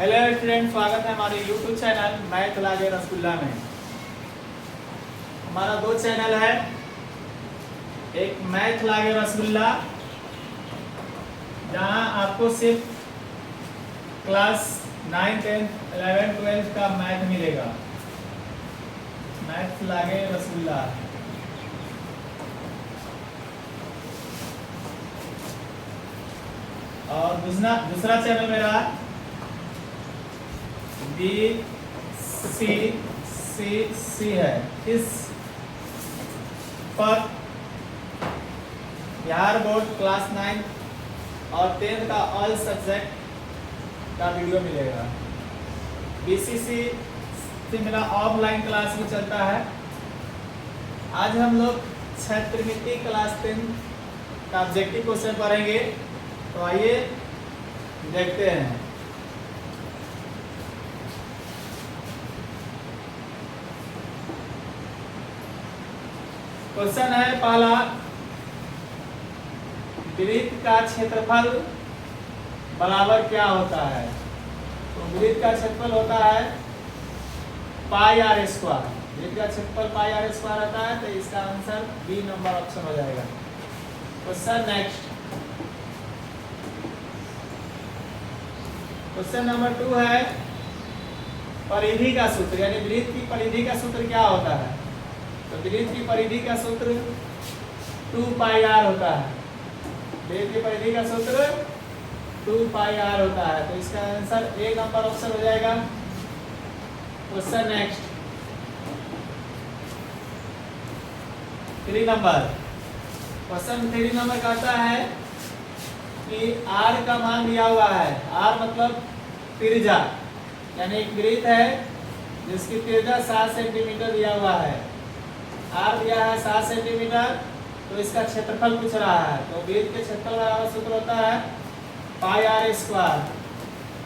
Hello student, स्वागत है हमारे यूट्यूब चैनल मैथ लागे रसगुल्ला में। हमारा दो चैनल है, एक मैथ लागे रसगुल्ला जहां आपको सिर्फ क्लास 9, 10, 11, 12 का मैथ मिलेगा। मैथ लागे रसगुल्ला। और दूसरा चैनल मेरा BCCC है। इस पर बिहार बोर्ड क्लास 9 और 10 का ऑल सब्जेक्ट का वीडियो मिलेगा। BCCC मेरा ऑफलाइन क्लास भी चलता है। आज हम लोग क्षेत्रमिति क्लास 10 का ऑब्जेक्टिव क्वेश्चन पढ़ेंगे, तो आइए देखते हैं। क्वेश्चन है पहला, वृत्त का क्षेत्रफल बराबर क्या होता है? तो वृत्त का क्षेत्रफल होता है पाई आर स्क्वायर। वृत्त का क्षेत्रफल पाई आर स्क्वायर होता है, तो इसका आंसर बी नंबर ऑप्शन हो जाएगा। क्वेश्चन नेक्स्ट, क्वेश्चन नंबर 2 है, परिधि का सूत्र यानी वृत्त की परिधि का सूत्र क्या होता है? तो वृत्त की परिधि का सूत्र 2 पाई आर होता है। वृत्त की परिधि का सूत्र 2 पाई आर होता है, तो इसका आंसर ए नंबर ऑप्शन हो जाएगा। Question next, 3 number. Question 3 number कहता है कि r का मान दिया हुआ है। r मतलब त्रिज्या, यानी एक वृत्त है जिसकी त्रिज्या 7 सेंटीमीटर दिया हुआ है। r दिया है 7 सेंटीमीटर, तो इसका क्षेत्रफल पूछ रहा है। तो वृत्त के क्षेत्रफल का सूत्र होता है पाई आर स्क्वायर।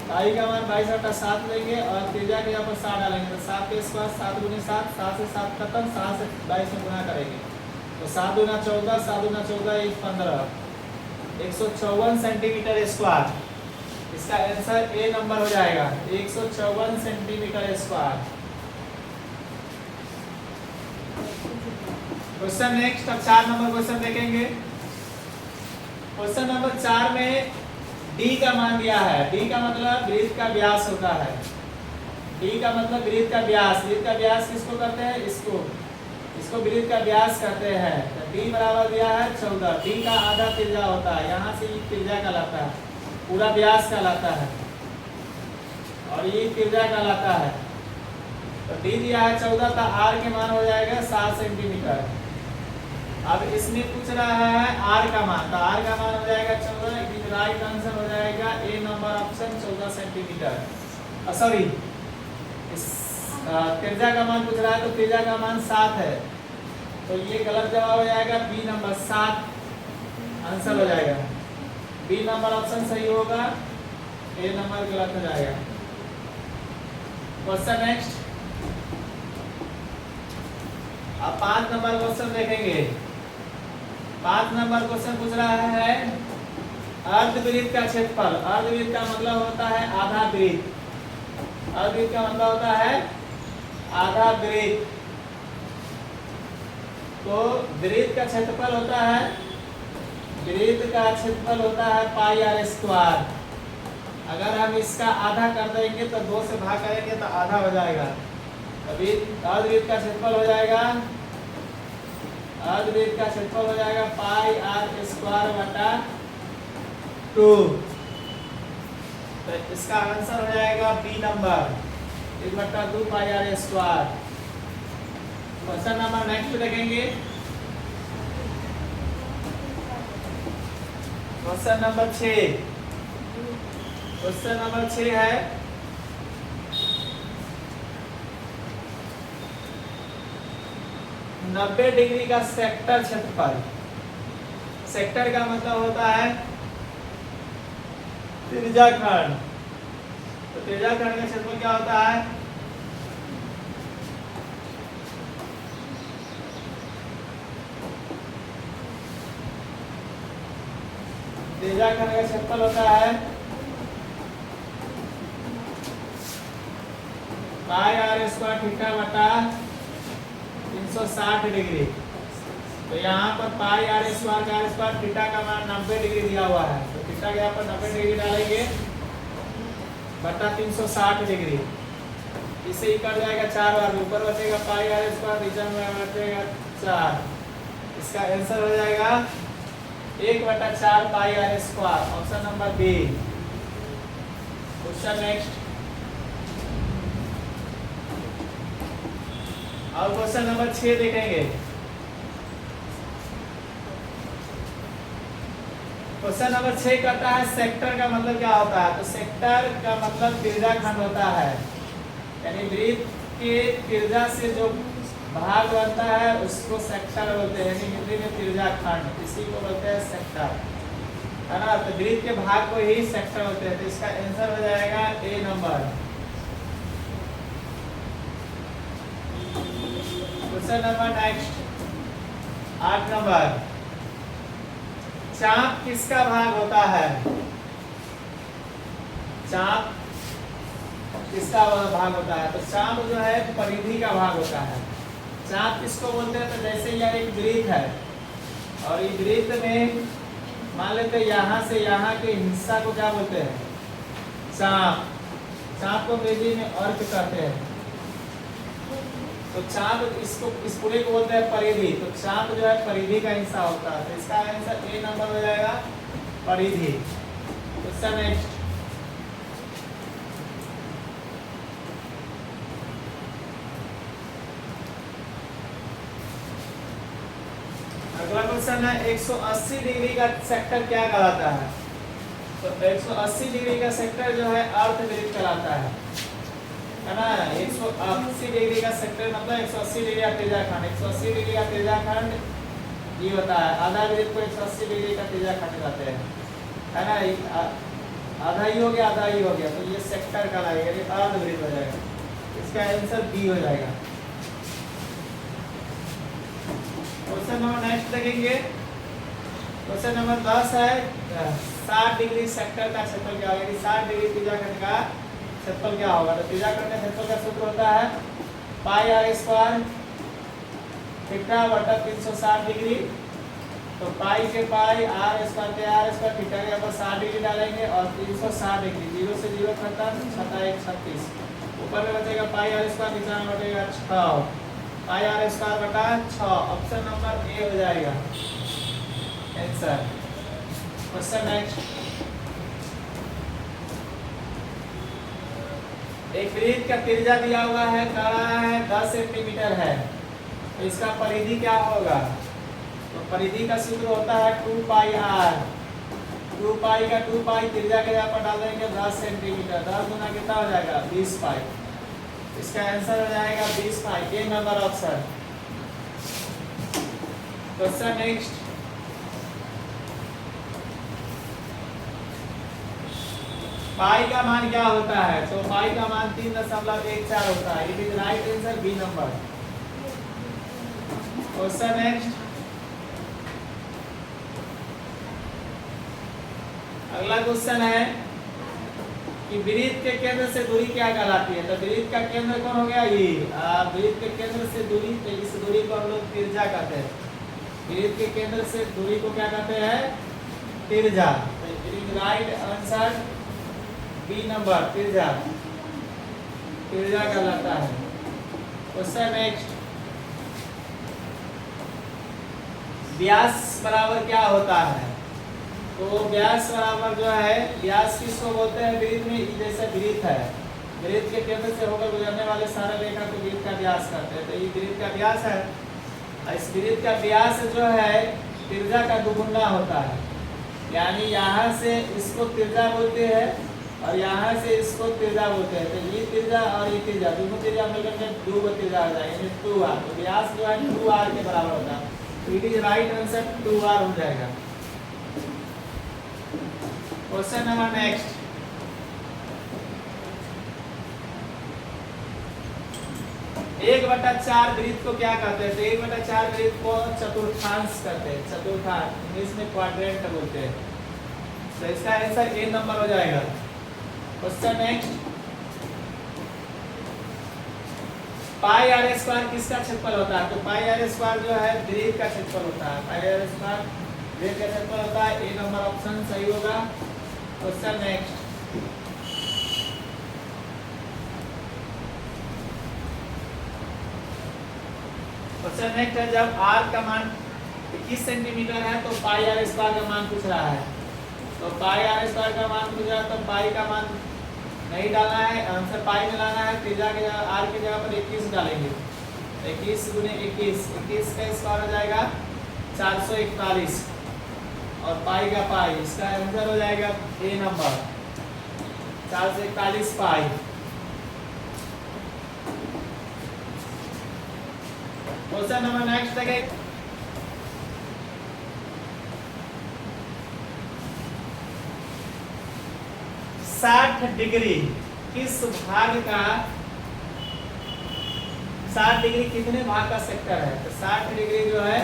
पाई का मान 22/7 लेंगे और त्रिज्या के यहाँ पर 7 डालेंगे, तो 7 के स्क्वायर 7 × 7, 7 से 7 खत्म, 7 से 22 में गुना करेंगे, तो 7 × 14, 7 × 14 = 15, 154 सेंटीमीटर स्क्वायर। इसका आंसर ए नंबर हो जाएगा, 154 सेंटीमीटर स्क्वायर। क्वेश्चन नेक्स्ट, अब 4 नंबर क्वेश्चन देखेंगे। क्वेश्चन नंबर 4 में d का मान दिया है। d का मतलब वृत्त का व्यास होता है। d का मतलब वृत्त का व्यास। वृत्त का व्यास किसको कहते हैं? इसको वृत्त का व्यास कहते हैं। तो d बराबर दिया है 14। d का आधा त्रिज्या होता है, यहाँ से ये त्रिज्या कहलाता है, पूरा व्यास कहलाता है, और ये त्रिज्या कहलाता है। तो d दिया है 14, तो r के मान हो जाएगा 7 सेंटीमीटर। अब इसमें पूछ रहा है r का मान, तो r का मान हो जाएगा 14। राइट आंसर हो जाएगा A number option, 14 centimetre. Sorry, इस त्रिज्या का मान पूछ रहा है, तो त्रिज्या का मान 7 है, तो ये गलत जवाब हो जाएगा। बी नंबर 7 आंसर हो जाएगा। बी नंबर ऑप्शन सही होगा, ए नंबर गलत हो जाएगा। क्वेश्चन नेक्स्ट, अब 5 नंबर क्वेश्चन देखेंगे। 5 नंबर क्वेश्चन पूछ रहा है अर्धवृत्त का क्षेत्रफल। अर्धवृत्त का मतलब होता है आधा वृत्त। अर्धवृत्त का मतलब होता है आधा वृत्त। तो वृत्त का क्षेत्रफल होता है, वृत्त का क्षेत्रफल होता है पाई आर स्क्वायर। अगर हम इसका आधा कर देंगे तो 2 से भाग करेंगे तो आधा हो जाएगा। अर्धवृत्त का क्षेत्रफल हो जाएगा, अर्धवृत्त का क्षेत्रफल हो जाएगा पाई आर स्क्वायर बटा 2। तो इसका आंसर हो जाएगा B number, 1/2 pi R square. Question number next देखेंगे। Question number 6। क्वेश्चन नंबर 6 है, नब्बे डिग्री का सेक्टर क्षेत्रफल। सेक्टर का मतलब होता है त्रिज्याखंड। तो त्रिज्याखंड का क्षेत्रफल क्या होता है? त्रिज्याखंड का क्षेत्रफल होता है पाई आर स्क्वायर थीटा बटा 360 डिग्री। तो यहाँ पर पाई आर स्क्वायर थीटा का मान 90 डिग्री दिया हुआ है, तो थीटा के यहाँ पर 90 डिग्री डालेंगे बटा 360 डिग्री। इसे ही कर जाएगा 4 बार, ऊपर बचेगा पाई आर स्क्वायर, नीचे में बचेगा 4। इसका आंसर हो जाएगा 1/4 pi R square, option number B. Question next. और क्वेश्चन नंबर 6 देखेंगे। क्वेश्चन नंबर 6 कहता है सेक्टर का मतलब क्या होता है। तो सेक्टर का मतलब त्रिज्याखंड होता है, यानी वृत्त के त्रिज्या से जो भाग बनता है उसको सेक्टर बोलते हैं, यानी हिंदी में त्रिज्याखंड, इसी को बोलते हैं सेक्टर, है ना। तो वृत्त के भाग को ही सेक्टर बोलते हैं। तो इसका आंसर हो जाएगा A number. Question number next 8 number. चाप किसका भाग होता है। चाप किसका भाग होता है। तो चाप जो है परिधि का भाग होता है। चाप किसको बोलते हैं। तो जैसे यह एक वृत्त है और इस वृत्त में मान लेते हैं यहाँ से यहाँ के हिस्सा को क्या बोलते हैं, चाप। चाप को अंग्रेजी में अर्क कहते हैं। तो चाप इसको इस पूरे को बोलते हैं परिधि। तो चाप जो है परिधि का हिस्सा होता है। तो इसका आंसर ए नंबर हो जाएगा, परिधि। Question next. अगला क्वेश्चन है 180 डिग्री का सेक्टर क्या कहलाता है। तो 180 डिग्री का सेक्टर जो है अर्धवृत्त कहलाता है ना। 180 डिग्री का सेक्टर मतलब 180 डिग्री का त्रिज्याखंड। 180 डिग्री का त्रिज्याखंड ये होता है, आधा वृत्त को 180 डिग्री का त्रिज्याखंड कहते हैं, है ना। आधा ही हो गया, आधा ही हो गया, तो ये सेक्टर कहलाएगा, ये अर्धवृत्त हो जाएगा। इसका आंसर बी हो जाएगा। क्वेश्चन नंबर नेक्स्ट देखेंगे। क्वेश्चन नंबर 10 है 60 डिग्री सेक्टर का क्षेत्रफल क्या होगा। 60 डिग्री त्रिज्याखंड का क्षेत्रफल क्या होगा। तो त्रिज्याखंड का क्षेत्रफल का सूत्र होता है पाई आर स्क्वायर थीटा बटा 360 डिग्री। तो पाई के पाई आर स्क्वायर के आर स्क्वायर थीटा के ऊपर 60 डिग्री डालेंगे और 360 डिग्री, 0 से 0 खत्म, 6 36। ऊपर में बचेगा पाई आर स्क्वायर, नीचे में बचेगा 6 पाई आर स्क्वायर बटा 6। ऑप्शन नंबर ए हो जाएगा आंसर। Question next. एक वृत्त का त्रिज्या दिया हुआ है, कह रहा है 10 सेंटीमीटर है, तो इसका परिधि क्या होगा। तो परिधि का सूत्र होता है 2 पाई आर। 2 पाई का 2 पाई त्रिज्या के यहाँ पर डाल देंगे 10 सेंटीमीटर, 10 गुना कितना हो जाएगा 20 पाई। इसका आंसर हो जाएगा 20 pi, A number option. Question next. Pi का मान क्या होता है। तो पाई का मान 3.14 होता है। It is right answer, B number. Question next. अगला क्वेश्चन है कि वृत्त के केंद्र से दूरी क्या कहलाती है। तो वृत्त का केंद्र कौन हो गया, ये वृत्त के केंद्र से दूरी, तो इस दूरी को हम लोग त्रिज्या कहते हैं। वृत्त के केंद्र से दूरी को क्या कहते हैं, त्रिज्या। तो it is right answer, B number, त्रिज्या। त्रिज्या कहलाता है। Question next. व्यास बराबर क्या होता है। तो व्यास बराबर जो है, व्यास किसको बोलते हैं, वृत्त में जैसे वृत्त है, वृत्त के केंद्र से होकर गुजरने वाले सारे रेखा को वृत्त का व्यास कहते हैं। तो ये वृत्त का व्यास है। इस वृत्त का व्यास जो है त्रिज्या का दुगुना होता है, यानी यहाँ से इसको त्रिज्या बोलते हैं और यहाँ से इसको त्रिज्या बोलते हैं। तो ये त्रिज्या और ये त्रिज्या, दोनों त्रिज्या मिलकर के 2 त्रिज्या हो जाएगा, 2r। तो व्यास जो है 2r के बराबर होता है। तो it is right answer, 2r हो जाएगा। Question number next. एक बटा 4 वृत्त को क्या कहते हैं। तो 1/4 वृत्त को चतुर्थांश कहते हैं। चतुर्थांश इंग्लिश में क्वाड्रेंट बोलते हैं। तो इसका आंसर ए नंबर हो जाएगा। Question next. Pi R square किसका क्षेत्रफल होता है? तो पाई आर स्क्वायर जो है वृत्त का क्षेत्रफल होता है। पाई आर स्क्वायर वृत्त का क्षेत्रफल होता है। ए नंबर ऑप्शन सही होगा। Question next. क्वेश्चन नेक्स्ट है, जब आर का मान 21 सेंटीमीटर है तो पाई आर स्क्वायर का मान पूछ रहा है। तो पाई आर स्क्वायर का मान पूछ रहा है, तो पाई का मान नहीं डालना है, आंसर पाई में लाना है। त्रिज्या के जगह आर की जगह पर 21 डालेंगे। 21 गुने 21, 21 का स्क्वायर हो जाएगा 441 और पाई का पाई, इसका आंसर हो जाएगा A number 441 pi. Question number next है, 60 डिग्री किस भाग का 60 डिग्री कितने भाग का सेक्टर है? तो 60 डिग्री जो है